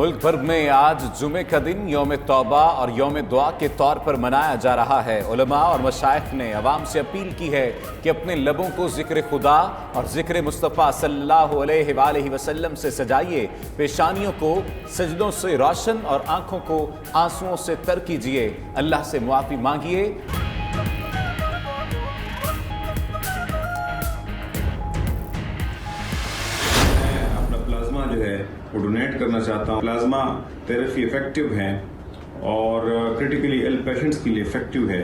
मुल्क भर में आज जुमे का दिन यौम तौबा और यौम दुआ के तौर पर मनाया जा रहा है। उलमा और मशाइख ने अवाम से अपील की है कि अपने लबों को ज़िक्र खुदा और ज़िक्र मुस्तफ़ा सल्लल्लाहु अलैहि वसल्लम से सजाइए, पेशानियों को सजदों से रोशन और आँखों को आंसुओं से तर कीजिए, अल्लाह से मुआफ़ी मांगिए। प्लाज्मा जो है वो डोनेट करना चाहता हूँ। प्लाज्मा थेरेपी इफ़ेक्टिव है और क्रिटिकली इल पेशेंट्स के लिए इफ़ेक्टिव है,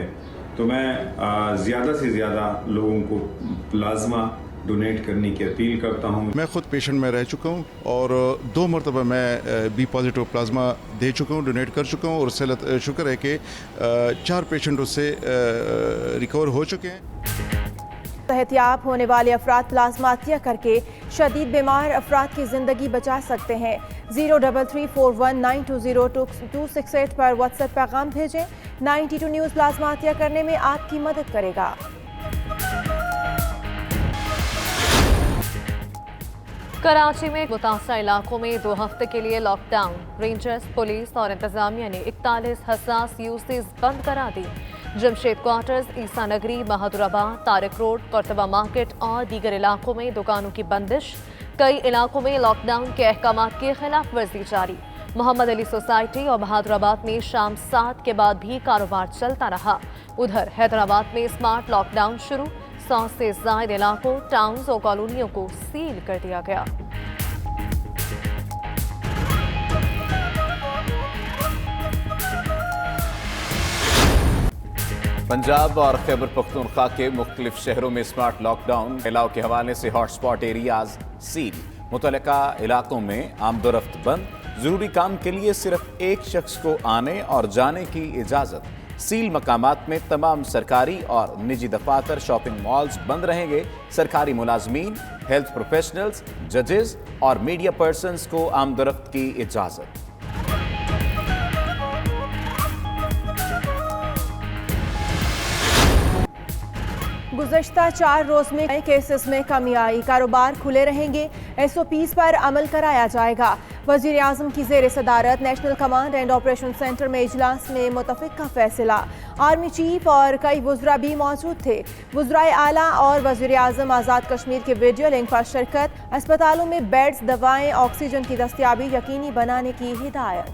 तो मैं ज़्यादा से ज़्यादा लोगों को प्लाज्मा डोनेट करने की अपील करता हूँ। मैं ख़ुद पेशेंट में रह चुका हूँ और 2 मरतबा मैं बी पॉजिटिव प्लाज्मा दे चुका हूँ, डोनेट कर चुका हूँ और उससे शुक्र है कि 4 पेशेंट उससे रिकवर हो चुके हैं। एहतियात होने वाले अफराद प्लाज्मा अतिया करके शदीद बीमार अफराद की ज़िंदगी बचा सकते हैं। 033419202268 पर व्हाट्सएप पैगाम भेजें। 92 न्यूज़ प्लाज्मा अतिया करने में आपकी मदद करेगा। कराची में मुतासरा इलाकों में 2 हफ्ते के लिए लॉकडाउन। रेंजर्स, पुलिस और इंतजामिया ने 41 हसास यूसेज बंद करा दी। जमशेद क्वार्टर्स, ईसा नगरी, बहादुराबाद, तारिक रोड, कोर्तबा मार्केट और दीगर इलाकों में दुकानों की बंदिश। कई इलाकों में लॉकडाउन के अहकामात की खिलाफ वर्जी जारी। मोहम्मद अली सोसाइटी और बहादुराबाद में शाम 7 के बाद भी कारोबार चलता रहा। उधर हैदराबाद में स्मार्ट लॉकडाउन शुरू। 100 से ज्यादा इलाकों, टाउन्स और कॉलोनियों को सील कर दिया गया। पंजाब और खैबर पख्तूनख्वा के मुख्तलिफ शहरों में स्मार्ट लॉकडाउन फैलाव के हवाले से हॉटस्पॉट एरियाज सील। मुतल्लिका इलाकों में आमदोरफ्त बंद। जरूरी काम के लिए सिर्फ एक शख्स को आने और जाने की इजाज़त। सील मकामात में तमाम सरकारी और निजी दफातर, शॉपिंग मॉल्स बंद रहेंगे। सरकारी मुलाजमीन, हेल्थ प्रोफेशनल्स, जजेस और मीडिया पर्सन्स को आमदोरफ्त की इजाज़त। गुज़श्ता 4 रोज़ में नए केसेस में कमी आई। कारोबार खुले रहेंगे। SOPs पर अमल कराया जाएगा। वज़ीर आज़म की ज़ेर सदारत national command and operation centre में इजलास में मुतफ़िक का फैसला। आर्मी चीफ और कई वज़रा भी मौजूद थे। वज़राए आला और वज़ीर आज़म आज़ाद कश्मीर के वीडियो लिंक पर शिरकत। अस्पतालों में बेड्स, दवाएं, ऑक्सीजन की दस्तयाबी यकीनी बनाने की हिदायत।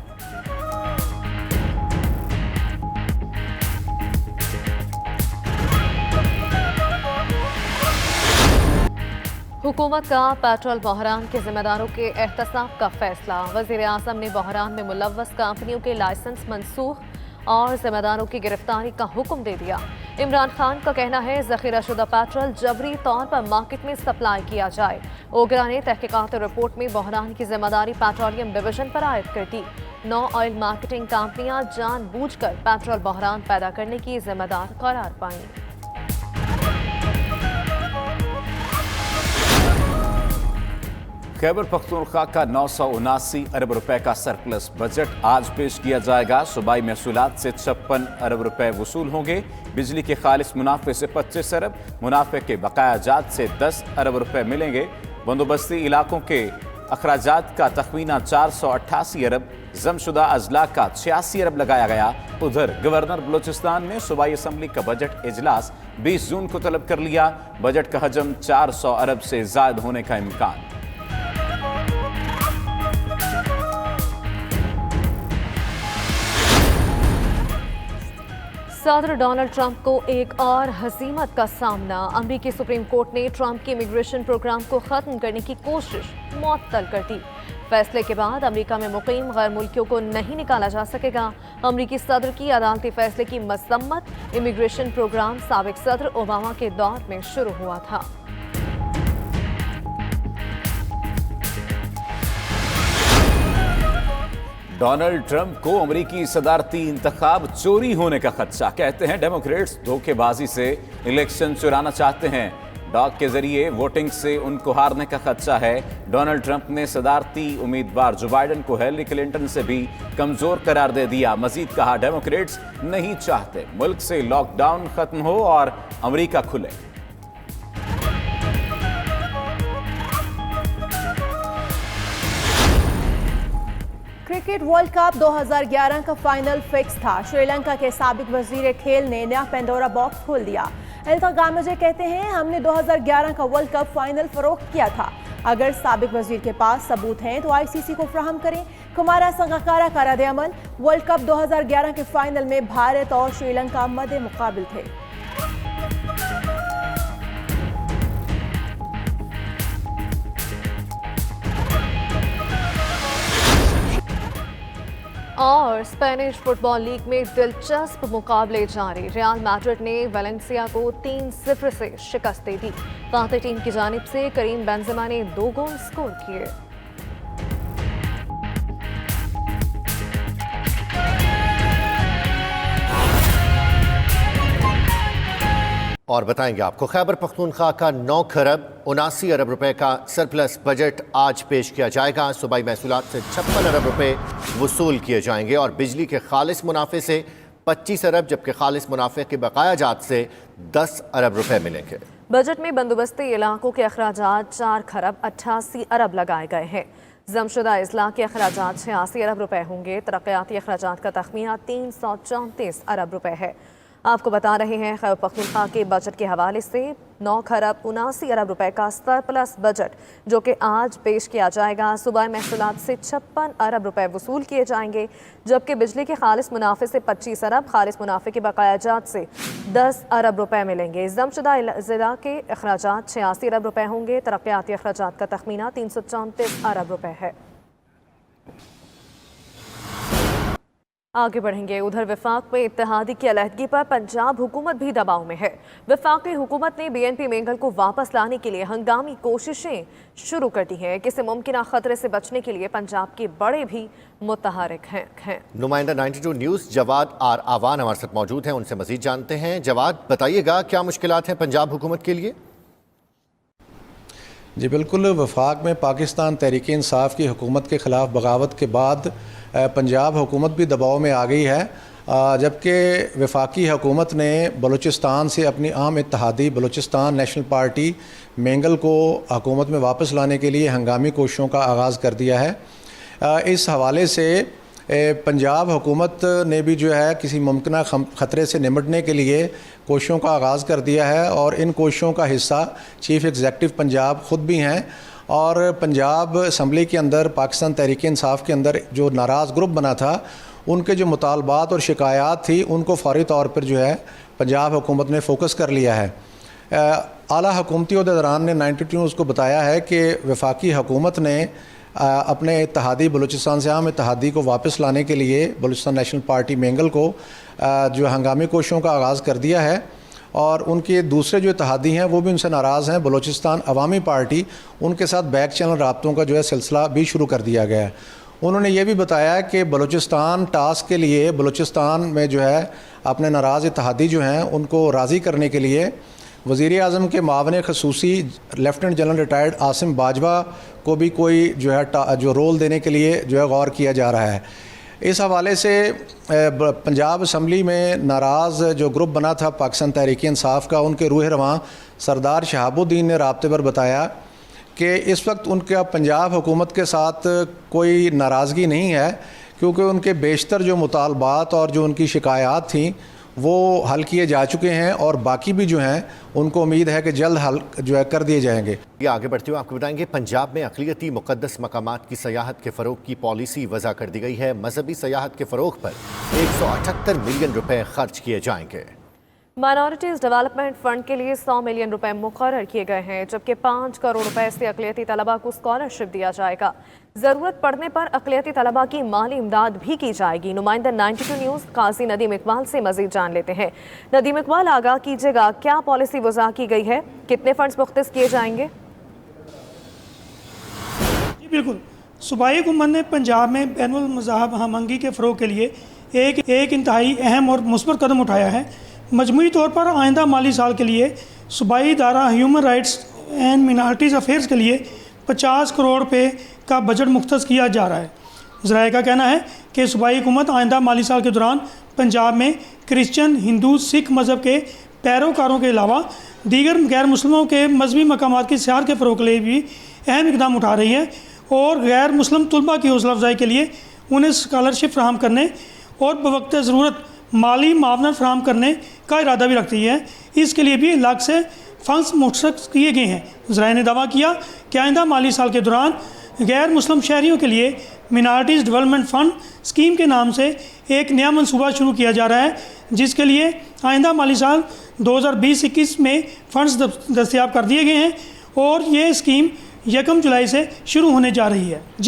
हुकूमत का पेट्रोल बहरान के जिम्मेदारों के एहतसाब का फैसला। वज़ीर आज़म ने बहरान में मुलव्वस कंपनियों के लाइसेंस मनसूख और जिम्मेदारों की गिरफ्तारी का हुक्म दे दिया। इमरान खान का कहना है ज़ख़ीरा शुदा पेट्रोल जबरी तौर पर मार्केट में सप्लाई किया जाए। ओगरा ने तहकीकात रिपोर्ट में बहरान की जिम्मेदारी पेट्रोलियम डिवीजन पर आयद कर दी। 9 ऑयल मार्केटिंग कंपनियां जानबूझकर पेट्रोल बहरान पैदा करने की जिम्मेदार करार पाईं। खैबर पख्तूनख्वा का 979 अरब रुपए का सरप्लस बजट आज पेश किया जाएगा। सूबाई महसूलात से 56 अरब रुपए वसूल होंगे। बिजली के खालिस मुनाफे से 25 अरब, मुनाफे के बकायाजात से 10 अरब रुपए मिलेंगे। बंदोबस्ती इलाकों के अखराजात का तखमीना 488 अरब, जमशुदा अजला का 86 अरब लगाया गया। उधर गवर्नर बलोचिस्तान ने सूबाई असम्बली का बजट इजलास 20 जून को तलब कर लिया। बजट का हजम 400 अरब से ज्यादा होने का इम्कान। सदर डोनाल्ड ट्रंप को एक और हज़ीमत का सामना। अमरीकी सुप्रीम कोर्ट ने ट्रंप के इमिग्रेशन प्रोग्राम को ख़त्म करने की कोशिश मुअत्तल कर दी। फैसले के बाद अमेरिका में मुकीम गैर मुल्कियों को नहीं निकाला जा सकेगा। अमरीकी सदर की अदालती फैसले की मसम्मत। इमिग्रेशन प्रोग्राम साबिक सदर ओबामा के दौर में शुरू हुआ था। डोनाल्ड ट्रंप को अमेरिकी सदारती इंतखाब चोरी होने का खदशा। कहते हैं डेमोक्रेट्स धोखेबाजी से इलेक्शन चुराना चाहते हैं। डॉग के जरिए वोटिंग से उनको हारने का खदशा है। डोनाल्ड ट्रंप ने सदारती उम्मीदवार जो बाइडन को हिलरी क्लिंटन से भी कमजोर करार दे दिया। मजीद कहा, डेमोक्रेट्स नहीं चाहते मुल्क से लॉकडाउन खत्म हो और अमेरिका खुले। क्रिकेट वर्ल्ड कप 2011 का फाइनल फिक्स था। श्रीलंका के साबिक वजीर खेल ने नया पेंडोरा बॉक्स खोल दिया। एल्तागामजे कहते हैं, हमने 2011 का वर्ल्ड कप फाइनल फरोख्त किया था। अगर साबिक वजीर के पास सबूत हैं तो आईसीसी को फ्राहम करें। कुमारा संगकारा का रद्द-ए-अमल। वर्ल्ड कप 2011 के फाइनल में भारत और श्रीलंका मद्दे मुकाबिल थे। और स्पेनिश फुटबॉल लीग में दिलचस्प मुकाबले जारी। रियल मैड्रिड ने वेलेंसिया को 3-0 से शिकस्त दे दी। फातेह टीम की जानिब से करीम बेंजेमा ने 2 गोल स्कोर किए। और बताएंगे आपको, खैबर पख्तूनख्वा का 9 खरब 79 अरब रुपए का सरप्लस बजट आज पेश किया जाएगा। सूबाई महसूलात से 56 अरब रुपए वसूल किए जाएंगे और बिजली के खालिस मुनाफे से 25 अरब जबकि खालिस मुनाफे के बकाया जात से 10 अरब रुपए मिलेंगे। बजट में बंदोबस्ती इलाकों के अखराजात 4 खरब 88 अरब लगाए गए हैं। जमशुदा अजला के अखराजात 86 अरब रुपए होंगे। तरक्याती अखराजात का तखमीना 334 अरब रुपए है। आपको बता रहे हैं, खैबर पख्तूनख्वा के बजट के हवाले से 9 खरब 79 अरब रुपए का सरप्लस बजट जो कि आज पेश किया जाएगा। सूबाई महसूलात से 56 अरब रुपए वसूल किए जाएंगे जबकि बिजली के खालिस मुनाफे से 25 अरब, खालिस मुनाफे के बकाया जात से 10 अरब रुपए मिलेंगे। जमशुदा ज़िला के अखराजात 86 अरब रुपए होंगे। तरक्याती अखराजात का तखमीना 334 अरब रुपए है। आगे बढ़ेंगे। उधर वफाक में इत्तेहादी की अलहदगी पर पंजाब हुकूमत भी दबाव में है। वफाकी हुकूमत ने बीएनपी मेंगल को वापस लाने के लिए हंगामी कोशिशें शुरू कर दी हैं। किसी मुमकिन खतरे से बचने के लिए पंजाब के बड़े भी मुतहरिक हैं। नुमाइंदा 92 न्यूज़ जवाद आर आवान हमारे साथ मौजूद हैं, उनसे मजीद जानते हैं। जवाद, बताइएगा क्या मुश्किलात हैं पंजाब हुकूमत के लिए? जी बिल्कुल, वफाक में पाकिस्तान तहरीक इंसाफ की हुकूमत के ख़िलाफ़ बगावत के बाद पंजाब हुकूमत भी दबाव में आ गई है। जबकि वफाकी हुकूमत ने बलूचिस्तान से अपनी आम इत्तेहादी बलूचिस्तान नेशनल पार्टी मेंगल को हुकूमत में वापस लाने के लिए हंगामी कोशिशों का आगाज़ कर दिया है। इस हवाले से पंजाब हुकूमत ने भी जो है किसी मुमकिन ख़तरे से निपटने के लिए कोशिशों का आगाज़ कर दिया है और इन कोशिशों का हिस्सा चीफ़ एग्जीक्यूटिव पंजाब ख़ुद भी हैं। और पंजाब असम्बली के अंदर पाकिस्तान तहरीक इंसाफ के अंदर जो नाराज़ ग्रुप बना था, उनके जो मुतालबात और शिकायत थी उनको फौरी तौर पर जो है पंजाब हुकूमत ने फ़ोकस कर लिया है। आला हुकूमती अहदेदारान ने 92 न्यूज़ को बताया है कि वफाकी हुकूमत ने अपने इत्तेहादी बलूचिस्तान से आम इत्तेहादी को वापस लाने के लिए बलूचिस्तान नेशनल पार्टी मेंगल को जो हंगामी कोशिशों का आगाज़ कर दिया है और उनके दूसरे जो इत्तेहादी हैं वो भी उनसे नाराज़ हैं। बलूचिस्तान अवामी पार्टी, उनके साथ बैक चैनल राब्तों का जो है सिलसिला भी शुरू कर दिया गया है। उन्होंने ये भी बताया कि बलूचिस्तान टास्क के लिए बलूचिस्तान में जो है अपने नाराज़ इत्तेहादी जो हैं उनको राज़ी करने के लिए वज़ीर आज़म के मावन ख़ुसूसी lieutenant general retired Asim Bajwa को भी कोई जो है जो रोल देने के लिए जो है गौर किया जा रहा है। इस हवाले से पंजाब असम्बली में नाराज़ जो ग्रुप बना था पाकिस्तान तहरीक इंसाफ का, उनके रूह रवां सरदार शहाबुद्दीन ने राब्ते पर बताया कि इस वक्त उनका पंजाब हुकूमत के साथ कोई नाराज़गी नहीं है क्योंकि उनके बेशतर जो मुतालबात और जो उनकी शिकायत थी वो हल किए जा चुके हैं और बाकी भी जो हैं उनको उम्मीद है कि जल्द हल जो है कर दिए जाएंगे। ये आगे बढ़ते हुए आपको बताएंगे, पंजाब में अक़लियती मुक़द्दस मकामात की सयाहत के फ़रोग़ की पॉलिसी वज़ा कर दी गई है। मजहबी सयाहत के फ़रोग़ पर 178 मिलियन रुपए खर्च किए जाएंगे। माइनॉरिटीज़ डेवलपमेंट फ़ंड के लिए 100 मिलियन रुपए मुकर्रर किए गए हैं जबकि 5 करोड़ रुपए से अक़लियती तलबा को स्कॉलरशिप दिया जाएगा। ज़रूरत पड़ने पर अक़लियती तलबा की माली इमदाद भी की जाएगी। नुमाइंदा 92 न्यूज़ काजी नदीम इकबाल से मज़ीद जान लेते हैं। नदीम इकबाल, आगाह कीजिएगा, क्या पॉलिसी वज़ा की गई है, कितने फ़ंड्स मुख्तस किए जाएंगे? जी बिल्कुल, सूबाई हुकूमत ने पंजाब में बैनुल मज़ाहब हमंगी के फ़रोग़ के लिए एक इंतहाई अहम और मुस्बत कदम उठाया है। मजमूई तौर पर आइंदा माली साल के लिए सूबाई इदारा human rights and minorities affairs के लिए 50 करोड़ रुपये का बजट मुख्तस किया जा रहा है। ज़राए का कहना है कि सूबाई हुकूमत आइंदा माली साल के दौरान पंजाब में क्रिश्चियन, हिंदू, सिख मज़हब के पैरोकारों के अलावा दीगर गैर मुस्लिमों के मजहबी मकामात की सियार के फ़रोग़ के लिए भी अहम इक़दाम उठा रही है और गैर मुस्लिम तलबा की हौसला अफजाई के लिए उन्हें स्कॉलरशिप फराहम करने और बवक्त ज़रूरत माली मावनत फराहम करने का इरादा भी रखती है। इसके लिए भी अलग से फंड्स मुख्तस किए गए हैं। वज़राए ने दावा किया कि आइंदा माली साल के दौरान गैर मुस्लिम शहरियों के लिए मिनारिटीज़ डेवलपमेंट फ़ंड स्कीम के नाम से एक नया मंसूबा शुरू किया जा रहा है, जिसके लिए आइंदा माली साल 2020-21 में फ़ंड्स दस्तयाब कर दिए गए हैं और ये स्कीम 1 जुलाई से शुरू होने जा रही है। जी।